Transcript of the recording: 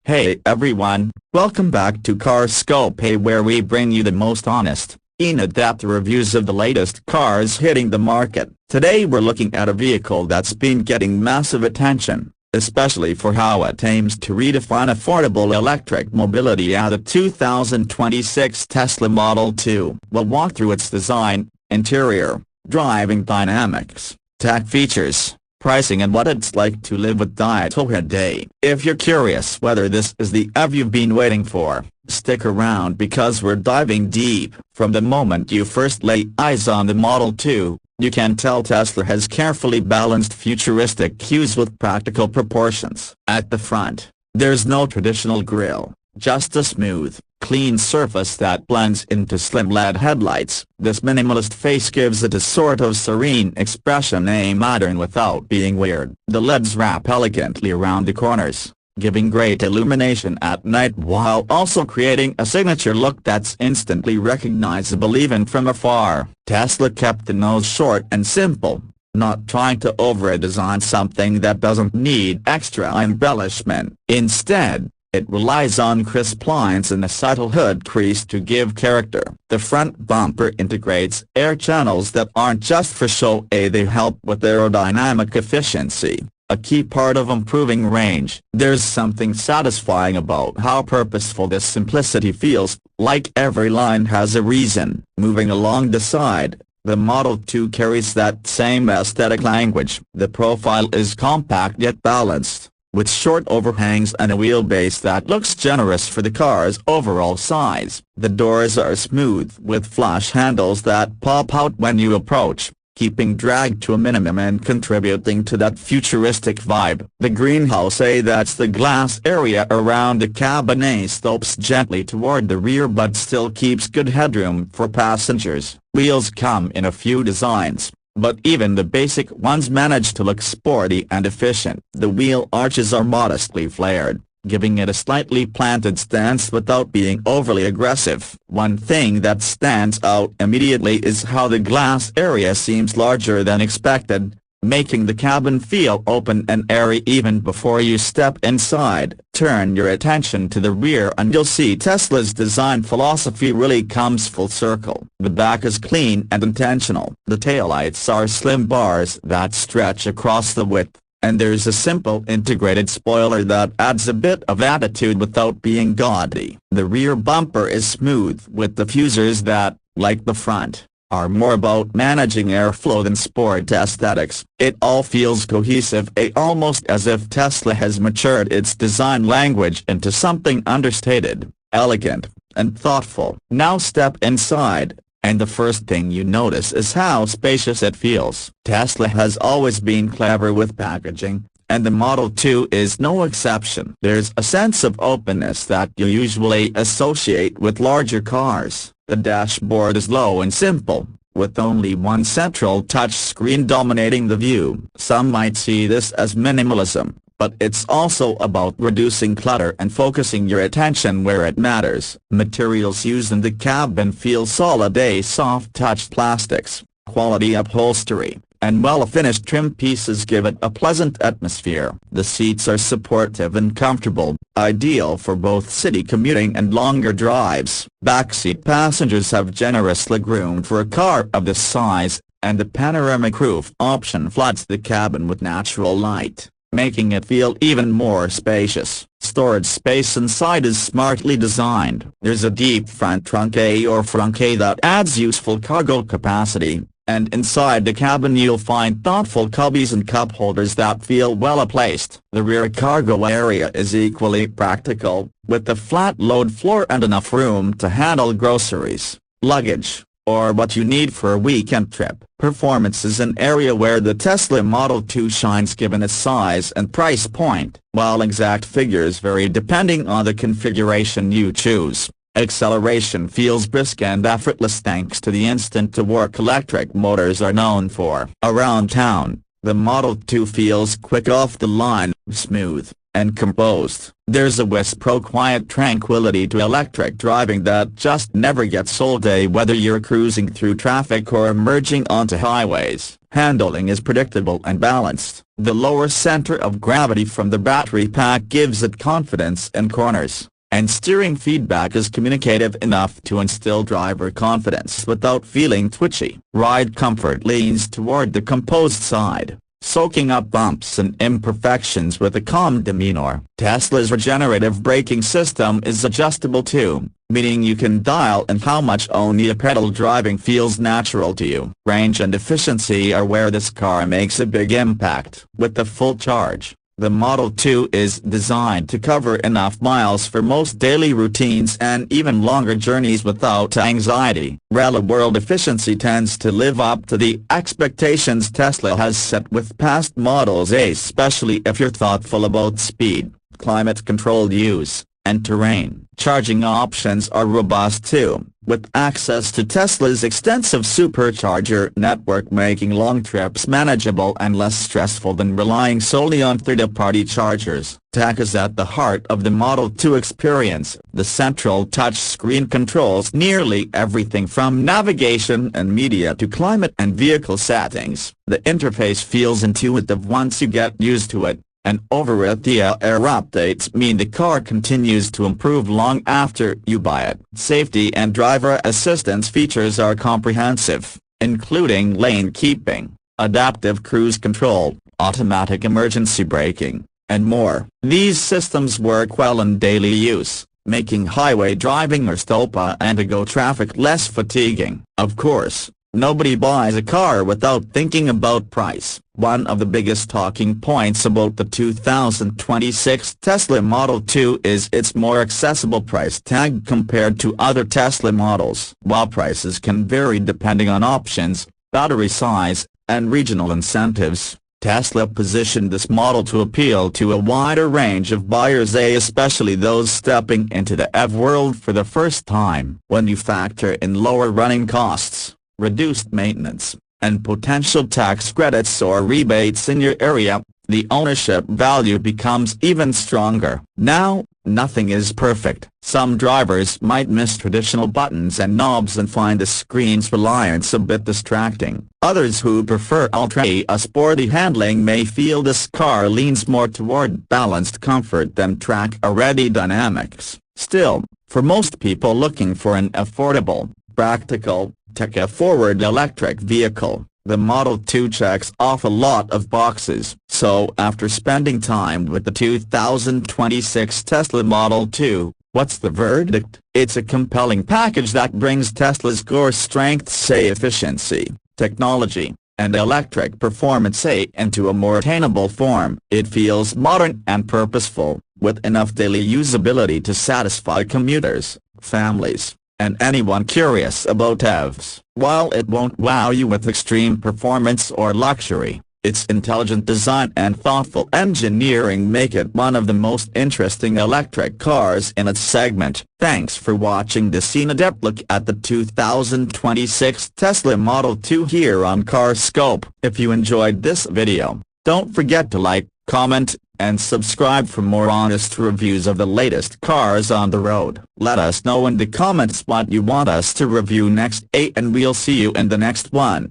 Hey everyone, welcome back to Carscope, where we bring you the most honest, in-depth reviews of the latest cars hitting the market. Today we're looking at a vehicle that's been getting massive attention, especially for how it aims to redefine affordable electric mobility at the 2026 Tesla Model 2. We'll walk through its design, interior, driving dynamics, tech features, pricing and what it's like to live with tittle today. If you're curious whether this is the EV you've been waiting for, stick around because we're diving deep. From the moment you first lay eyes on the Model 2, you can tell Tesla has carefully balanced futuristic cues with practical proportions. At the front, there's no traditional grille, just a smooth, clean surface that blends into slim LED headlights. This minimalist face gives it a sort of serene expression, modern without being weird. The LEDs wrap elegantly around the corners, giving great illumination at night while also creating a signature look that's instantly recognizable even from afar. Tesla kept the nose short and simple, not trying to over-design something that doesn't need extra embellishment. Instead, it relies on crisp lines and a subtle hood crease to give character. The front bumper integrates air channels that aren't just for show, they help with aerodynamic efficiency, a key part of improving range. There's something satisfying about how purposeful this simplicity feels, like every line has a reason. Moving along the side, the Model 2 carries that same aesthetic language. The profile is compact yet balanced, with short overhangs and a wheelbase that looks generous for the car's overall size. The doors are smooth with flush handles that pop out when you approach, keeping drag to a minimum and contributing to that futuristic vibe. The greenhouse, that's the glass area around the cabin, slopes gently toward the rear but still keeps good headroom for passengers. Wheels come in a few designs, but even the basic ones manage to look sporty and efficient. The wheel arches are modestly flared, giving it a slightly planted stance without being overly aggressive. One thing that stands out immediately is how the glass area seems larger than expected, making the cabin feel open and airy even before you step inside. Turn your attention to the rear and you'll see Tesla's design philosophy really comes full circle. The back is clean and intentional. The taillights are slim bars that stretch across the width, and there's a simple integrated spoiler that adds a bit of attitude without being gaudy. The rear bumper is smooth with diffusers that, like the front, are more about managing airflow than sport aesthetics. It all feels cohesive, almost as if Tesla has matured its design language into something understated, elegant, and thoughtful. Now step inside, and the first thing you notice is how spacious it feels. Tesla has always been clever with packaging, and the Model 2 is no exception. There's a sense of openness that you usually associate with larger cars. The dashboard is low and simple, with only one central touchscreen dominating the view. Some might see this as minimalism, but it's also about reducing clutter and focusing your attention where it matters. Materials used in the cabin feel solid, soft-touched plastics, quality upholstery, and well-finished trim pieces give it a pleasant atmosphere. The seats are supportive and comfortable, ideal for both city commuting and longer drives. Backseat passengers have generous legroom for a car of this size, and the panoramic roof option floods the cabin with natural light, making it feel even more spacious. Storage space inside is smartly designed. There's a deep front trunk that adds useful cargo capacity, and inside the cabin you'll find thoughtful cubbies and cup holders that feel well placed. The rear cargo area is equally practical, with a flat load floor and enough room to handle groceries, luggage, or what you need for a weekend trip. Performance is an area where the Tesla Model 2 shines given its size and price point. While exact figures vary depending on the configuration you choose, acceleration feels brisk and effortless thanks to the instant-to-work electric motors are known for. Around town, the Model 2 feels quick off the line, smooth, and composed. There's a whisper quiet tranquility to electric driving that just never gets old, whether you're cruising through traffic or emerging onto highways. Handling is predictable and balanced. The lower center of gravity from the battery pack gives it confidence in corners, and steering feedback is communicative enough to instill driver confidence without feeling twitchy. Ride comfort leans toward the composed side, soaking up bumps and imperfections with a calm demeanor. Tesla's regenerative braking system is adjustable too, meaning you can dial in how much on-pedal driving feels natural to you. Range and efficiency are where this car makes a big impact. With the full charge, the Model 2 is designed to cover enough miles for most daily routines and even longer journeys without anxiety. Real-world efficiency tends to live up to the expectations Tesla has set with past models, especially if you're thoughtful about speed, climate-controlled use, and terrain. Charging options are robust too, with access to Tesla's extensive supercharger network making long trips manageable and less stressful than relying solely on third-party chargers. Tech is at the heart of the Model 2 experience. The central touchscreen controls nearly everything from navigation and media to climate and vehicle settings. The interface feels intuitive once you get used to it, and over-the-air updates mean the car continues to improve long after you buy it. Safety and driver assistance features are comprehensive, including lane keeping, adaptive cruise control, automatic emergency braking, and more. These systems work well in daily use, making highway driving or stop-and-go traffic less fatiguing. Of course, nobody buys a car without thinking about price. One of the biggest talking points about the 2026 Tesla Model 2 is its more accessible price tag compared to other Tesla models. While prices can vary depending on options, battery size, and regional incentives, Tesla positioned this model to appeal to a wider range of buyers, especially those stepping into the EV world for the first time. When you factor in lower running costs, reduced maintenance, and potential tax credits or rebates in your area, the ownership value becomes even stronger. Now, nothing is perfect. Some drivers might miss traditional buttons and knobs and find the screen's reliance a bit distracting. Others who prefer ultra-sporty handling may feel this car leans more toward balanced comfort than track aerodynamics. Still, for most people looking for an affordable, practical, tech-forward electric vehicle, the Model 2 checks off a lot of boxes. So after spending time with the 2026 Tesla Model 2, what's the verdict? It's a compelling package that brings Tesla's core strengths, efficiency, technology, and electric performance into a more attainable form. It feels modern and purposeful, with enough daily usability to satisfy commuters, families, and anyone curious about EVs. While it won't wow you with extreme performance or luxury, its intelligent design and thoughtful engineering make it one of the most interesting electric cars in its segment. Thanks for watching this in-depth look at the 2026 Tesla Model 2 here on CarScope. If you enjoyed this video, don't forget to like, comment, and subscribe for more honest reviews of the latest cars on the road. Let us know in the comments what you want us to review next, and we'll see you in the next one.